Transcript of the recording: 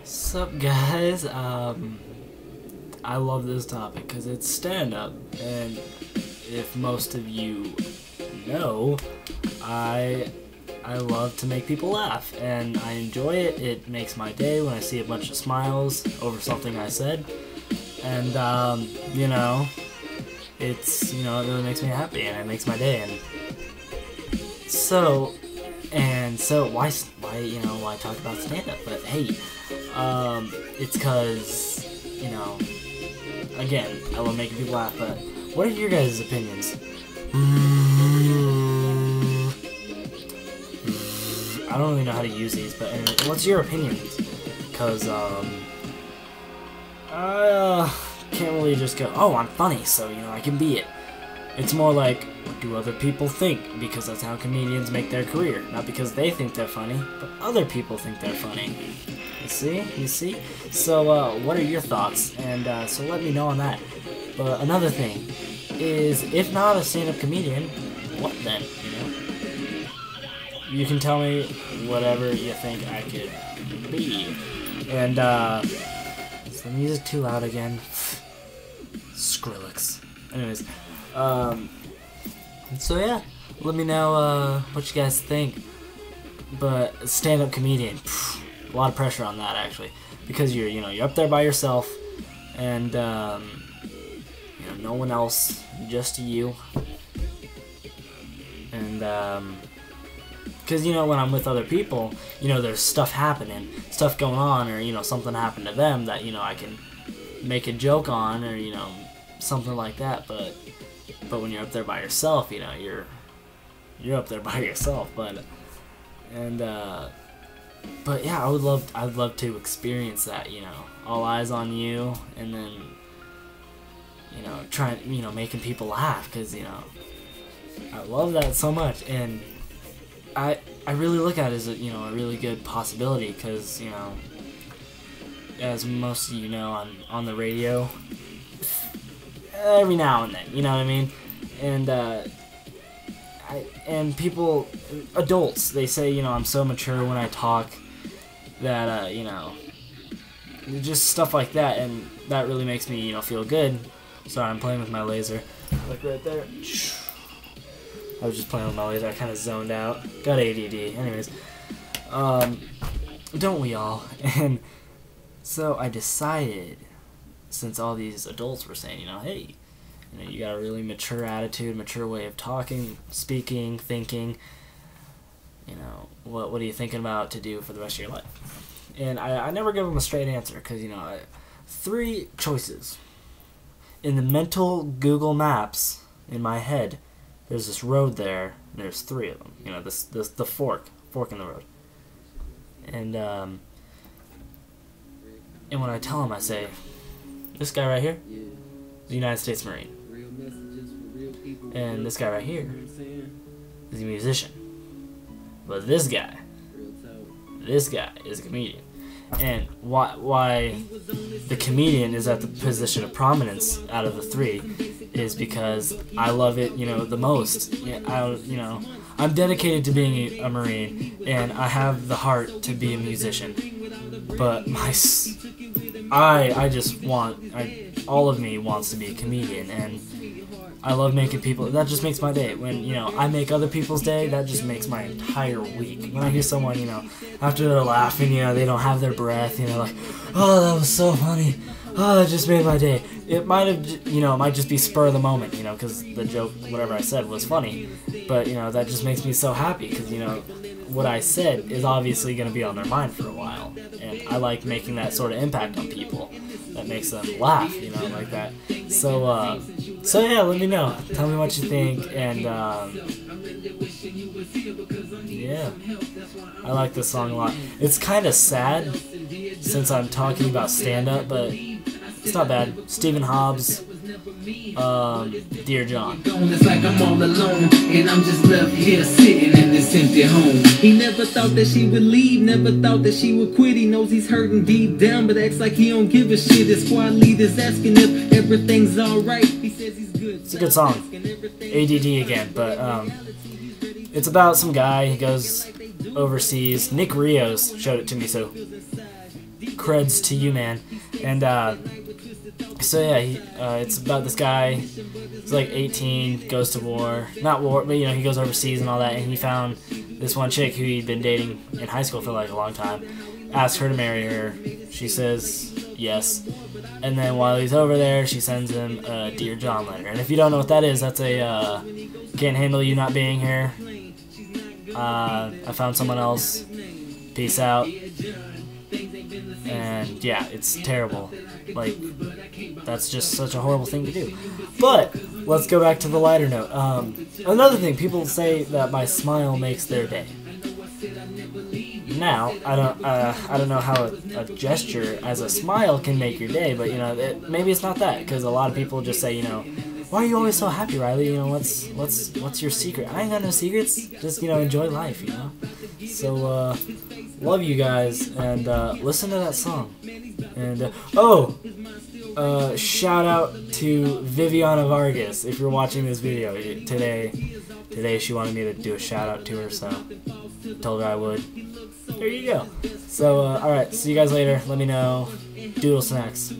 Sup guys, I love this topic because it's stand-up, and if most of you know, I love to make people laugh, and I enjoy it. It makes my day when I see a bunch of smiles over something I said, and you know, it's, you know, it really makes me happy, and it makes my day. And so why talk about stand-up? But hey, it's cause, you know, again, I love making people laugh, but what are your guys' opinions? I don't really know how to use these, but anyway, what's your opinions? Cause, I can't really just go, oh, I'm funny, so, you know, I can be it. It's more like, what do other people think? Because that's how comedians make their career. Not because they think they're funny, but other people think they're funny. You see? You see? So, what are your thoughts? And, so let me know on that. But another thing is, if not a stand-up comedian, what then? You know? You can tell me whatever you think I could be. And, is the music too loud again? Skrillex. Anyways, so yeah, let me know what you guys think. But stand-up comedian, a lot of pressure on that actually, because you're up there by yourself, and you know, no one else, just you. And because you know, when I'm with other people, you know, there's stuff happening, stuff going on, or you know, something happened to them that, you know, I can make a joke on, or you know, something like that. But when you're up there by yourself, you know, you're up there by yourself. But yeah, I'd love to experience that, you know, all eyes on you, and then, you know, trying, you know, making people laugh, because, you know, I love that so much, and I really look at it as a, you know, a really good possibility, because, you know, as most of you know, on the radio every now and then, you know what I mean? And people, adults, they say, you know, I'm so mature when I talk, that, you know, just stuff like that, and that really makes me, you know, feel good. Sorry, I'm playing with my laser. Look right there. I was just playing with my laser, I kind of zoned out. Got ADD. Anyways, don't we all? And so I decided, since all these adults were saying, you know, hey, you know, you got a really mature attitude, mature way of talking, speaking, thinking, you know, what are you thinking about to do for the rest of your life? And I never give them a straight answer, because, you know, 3 choices. In the mental Google Maps, in my head, there's this road there, and there's 3 of them. You know, the fork in the road. And when I tell them, I say, this guy right here, the United States Marine. And this guy right here is a musician. But this guy is a comedian. And why the comedian is at the position of prominence out of the 3 is because I love it, you know, the most. Yeah, you know, I'm dedicated to being a Marine, and I have the heart to be a musician. But I just want, all of me wants to be a comedian, and I love making people, that just makes my day. When, you know, I make other people's day, that just makes my entire week. When I hear someone, you know, after they're laughing, you know, they don't have their breath, you know, like, oh, that was so funny, oh, that just made my day. It might have, you know, it might just be spur of the moment, you know, because the joke, whatever I said, was funny. But, you know, that just makes me so happy, because, you know, what I said is obviously going to be on their mind for a while. And I like making that sort of impact on people that makes them laugh, you know, like that. So yeah, let me know. Tell me what you think, and yeah, I like this song a lot. It's kind of sad since I'm talking about stand-up, but it's not bad. Stephen Hobbs, Dear John. It's like I'm all alone, and I'm just left here sitting in this empty home. He never thought that she would leave, never thought that she would quit. He knows he's hurting deep down, but acts like he don't give a shit. His squad leader's asking if everything's alright. He says he's good. It's a good song. ADD again, but it's about some guy. He goes overseas. Nick Rios showed it to me, so creds to you, man. And so yeah, it's about this guy. He's like 18, goes to war, not war, but he goes overseas and all that. And he found this one chick who he'd been dating in high school for like a long time. Asked her to marry her. She says yes. And then while he's over there, she sends him a Dear John letter. And if you don't know what that is, that's a can't handle you not being here. I found someone else. Peace out. And yeah, it's terrible. Like, that's just such a horrible thing to do. But let's go back to the lighter note. Another thing, people say that my smile makes their day. Now, I don't know how a gesture as a smile can make your day, but maybe it's not that, because a lot of people just say, why are you always so happy, Riley? What's your secret? I ain't got no secrets. Just enjoy life, So love you guys, and listen to that song. And shout out to Viviana Vargas if you're watching this video today. She wanted me to do a shout out to her, so told her I would. There you go. So, alright, see you guys later. Let me know. Doodle snacks.